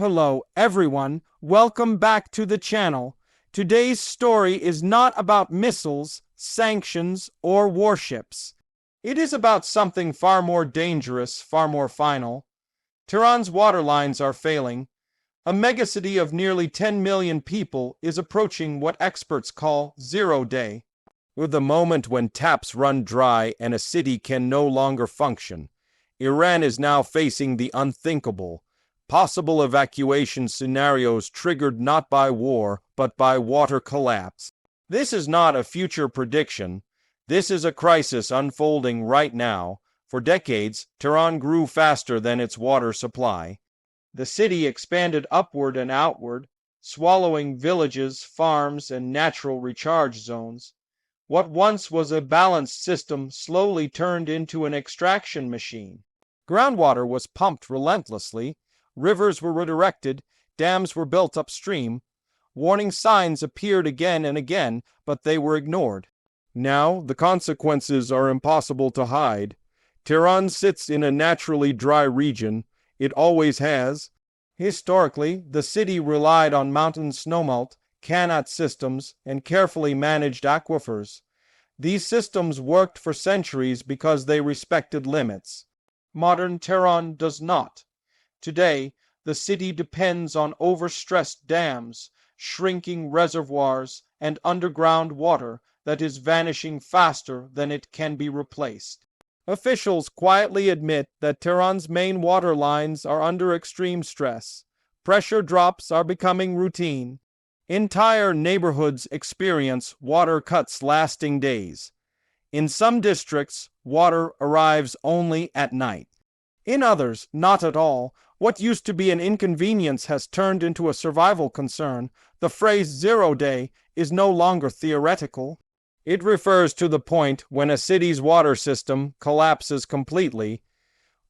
Hello everyone, welcome back to the channel. Today's story is not about missiles, sanctions, or warships. It is about something far more dangerous, far more final. Tehran's water lines are failing. A megacity of nearly 10 million people is approaching what experts call zero day. With the moment when taps run dry and a city can no longer function, Iran is now facing the unthinkable. Possible evacuation scenarios triggered not by war, but by water collapse. This is not a future prediction. This is a crisis unfolding right now. For decades, Tehran grew faster than its water supply. The city expanded upward and outward, swallowing villages, farms, and natural recharge zones. What once was a balanced system slowly turned into an extraction machine. Groundwater was pumped relentlessly. Rivers were redirected, dams were built upstream. Warning signs appeared again and again, but they were ignored. Now, the consequences are impossible to hide. Tehran sits in a naturally dry region. It always has. Historically, the city relied on mountain snowmelt, canat systems, and carefully managed aquifers. These systems worked for centuries because they respected limits. Modern Tehran does not. Today, the city depends on overstressed dams, shrinking reservoirs, and underground water that is vanishing faster than it can be replaced. Officials quietly admit that Tehran's main water lines are under extreme stress. Pressure drops are becoming routine. Entire neighborhoods experience water cuts lasting days. In some districts, water arrives only at night. In others, not at all. What used to be an inconvenience has turned into a survival concern. The phrase zero day is no longer theoretical. It refers to the point when a city's water system collapses completely,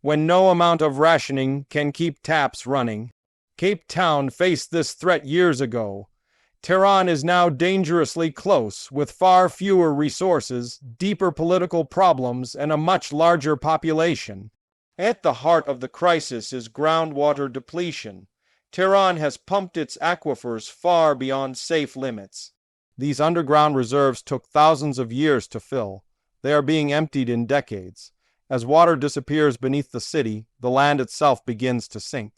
when no amount of rationing can keep taps running. Cape Town faced this threat years ago. Tehran is now dangerously close, with far fewer resources, deeper political problems, and a much larger population. At the heart of the crisis is groundwater depletion. Tehran has pumped its aquifers far beyond safe limits. These underground reserves took thousands of years to fill. They are being emptied in decades. As water disappears beneath the city, the land itself begins to sink.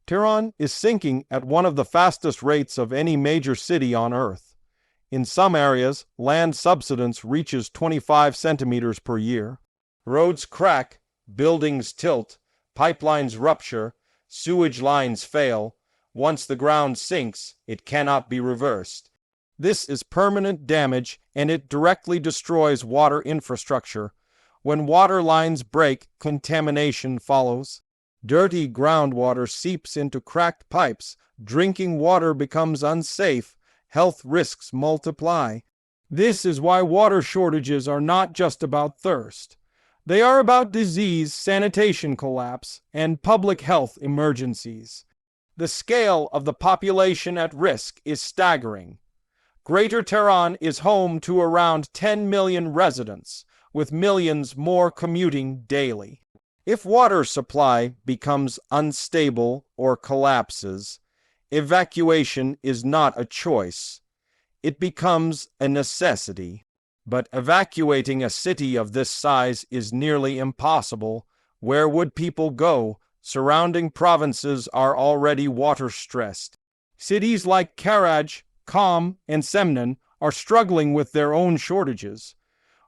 Tehran is sinking at one of the fastest rates of any major city on Earth. In some areas, land subsidence reaches 25 centimeters per year. Roads crack, buildings tilt, pipelines rupture, sewage lines fail. Once the ground sinks, it cannot be reversed. This is permanent damage, and it directly destroys water infrastructure. When water lines break, contamination follows. Dirty groundwater seeps into cracked pipes. Drinking water becomes unsafe. Health risks multiply. This is why water shortages are not just about thirst. They are about disease, sanitation collapse, and public health emergencies. The scale of the population at risk is staggering. Greater Tehran is home to around 10 million residents, with millions more commuting daily. If water supply becomes unstable or collapses, evacuation is not a choice. It becomes a necessity. But evacuating a city of this size is nearly impossible. Where would people go? Surrounding provinces are already water-stressed. Cities like Karaj, Qom, and Semnan are struggling with their own shortages.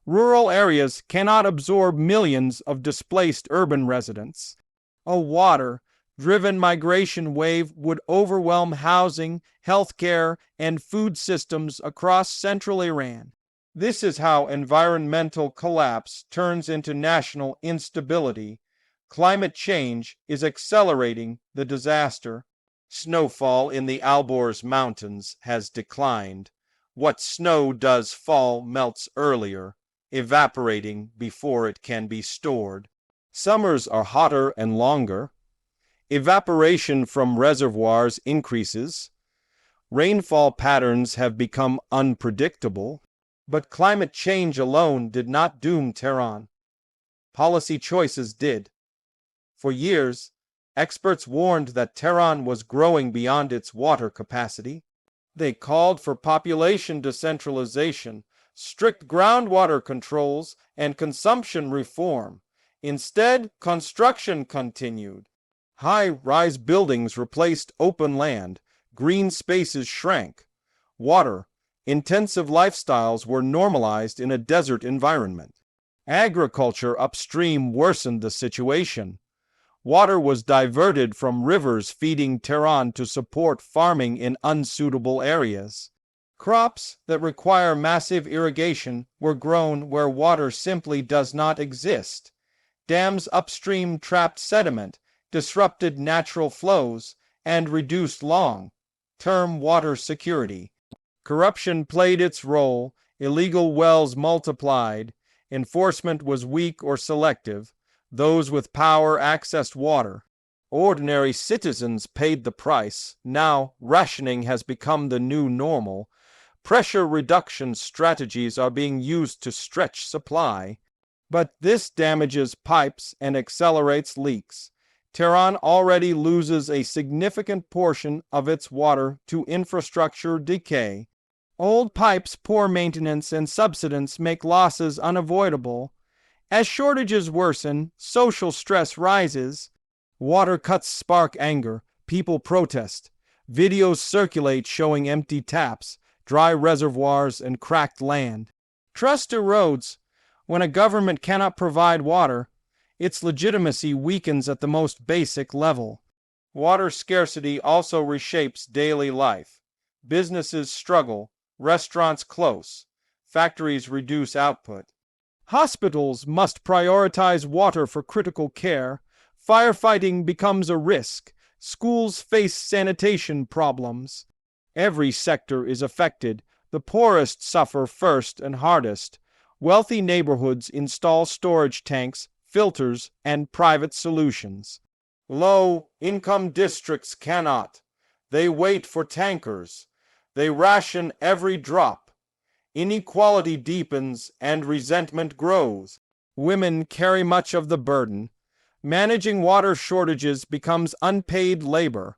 Rural areas cannot absorb millions of displaced urban residents. A water-driven migration wave would overwhelm housing, healthcare, and food systems across central Iran. This is how environmental collapse turns into national instability. Climate change is accelerating the disaster. Snowfall in the Alborz Mountains has declined. What snow does fall melts earlier, evaporating before it can be stored. Summers are hotter and longer. Evaporation from reservoirs increases. Rainfall patterns have become unpredictable. But climate change alone did not doom Tehran. Policy choices did. For years, Experts warned that Tehran was growing beyond its water capacity. They called for population decentralization, strict groundwater controls, and consumption reform. Instead, construction continued. High-rise buildings replaced open land, green spaces shrank. Water-intensive lifestyles were normalized in a desert environment. Agriculture upstream worsened the situation. Water was diverted from rivers feeding Tehran to support farming in unsuitable areas. Crops that require massive irrigation were grown where water simply does not exist. Dams upstream trapped sediment, disrupted natural flows, and reduced long-term water security. Corruption played its role, illegal wells multiplied, enforcement was weak or selective. Those with power accessed water. Ordinary citizens paid the price. Now, rationing has become the new normal. Pressure reduction strategies are being used to stretch supply. But this damages pipes and accelerates leaks. Tehran already loses a significant portion of its water to infrastructure decay. Old pipes, poor maintenance, and subsidence make losses unavoidable. As shortages worsen, social stress rises. Water cuts spark anger. People protest. Videos circulate showing empty taps, dry reservoirs, and cracked land. Trust erodes. When a government cannot provide water, its legitimacy weakens at the most basic level. Water scarcity also reshapes daily life. Businesses struggle. Restaurants close. Factories reduce output. Hospitals must prioritize water for critical care. Firefighting becomes a risk. Schools face sanitation problems. Every sector is affected. The poorest suffer first and hardest. Wealthy neighborhoods install storage tanks, filters, and private solutions. Low-income districts cannot. They wait for tankers. They ration every drop. Inequality deepens and resentment grows. Women carry much of the burden. Managing water shortages becomes unpaid labor.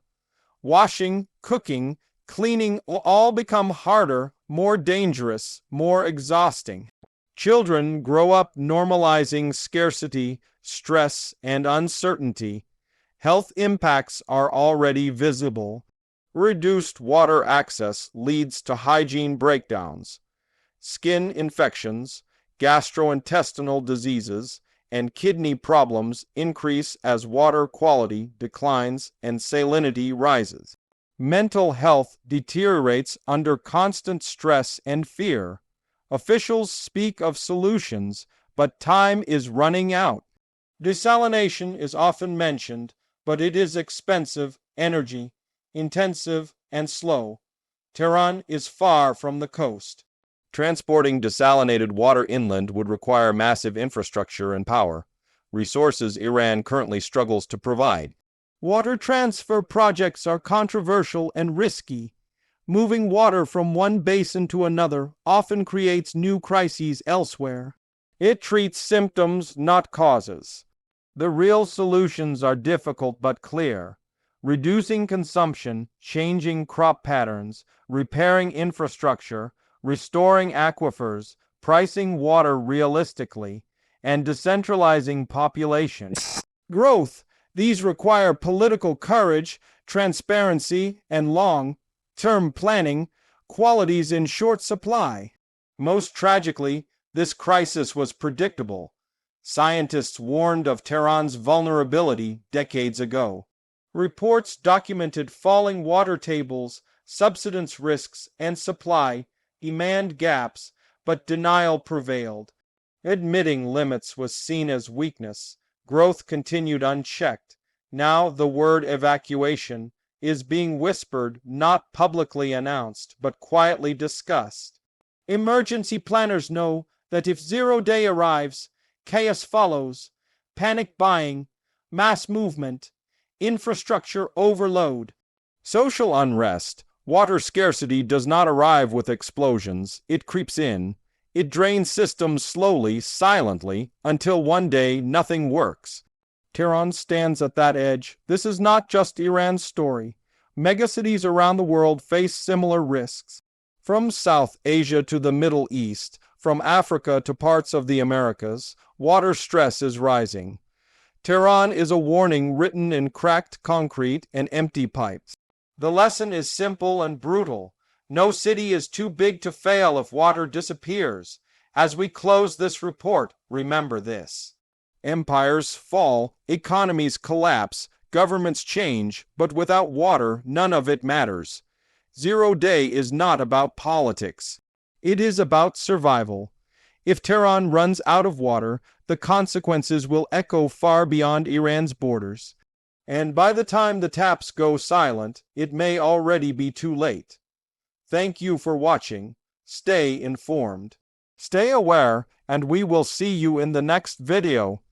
Washing, cooking, cleaning all become harder, more dangerous, more exhausting. Children grow up normalizing scarcity, stress, and uncertainty. Health impacts are already visible. Reduced water access leads to hygiene breakdowns. Skin infections, gastrointestinal diseases, and kidney problems increase as water quality declines and salinity rises. Mental health deteriorates under constant stress and fear. Officials speak of solutions, but time is running out. Desalination is often mentioned, but it is expensive, energy intensive, and slow. Tehran is far from the coast. Transporting desalinated water inland would require massive infrastructure and power, resources Iran currently struggles to provide. Water transfer projects are controversial and risky. Moving water from one basin to another often creates new crises elsewhere. It treats symptoms, not causes. The real solutions are difficult but clear. Reducing consumption, changing crop patterns, repairing infrastructure, restoring aquifers, pricing water realistically, and decentralizing population growth. These require political courage, transparency, and long-term planning, qualities in short supply. Most tragically, this crisis was predictable. Scientists warned of Tehran's vulnerability decades ago. Reports documented falling water tables, subsidence risks, and supply-demand gaps, but denial prevailed. Admitting limits was seen as weakness. Growth continued unchecked. Now the word evacuation is being whispered, not publicly announced, but quietly discussed. Emergency planners know that if 0 day arrives, chaos follows, panic buying, mass movement, infrastructure overload. Social unrest, water scarcity does not arrive with explosions. It creeps in. It drains systems slowly, silently, until one day nothing works. Tehran stands at that edge. This is not just Iran's story. Megacities around the world face similar risks. From South Asia to the Middle East, from Africa to parts of the Americas, water stress is rising. Tehran is a warning written in cracked concrete and empty pipes. The lesson is simple and brutal. No city is too big to fail if water disappears. As we close this report, remember this. Empires fall, economies collapse, governments change, but without water, none of it matters. Zero Day is not about politics. It is about survival. If Tehran runs out of water, the consequences will echo far beyond Iran's borders. And by the time the taps go silent, it may already be too late. Thank you for watching. Stay informed. Stay aware, and we will see you in the next video.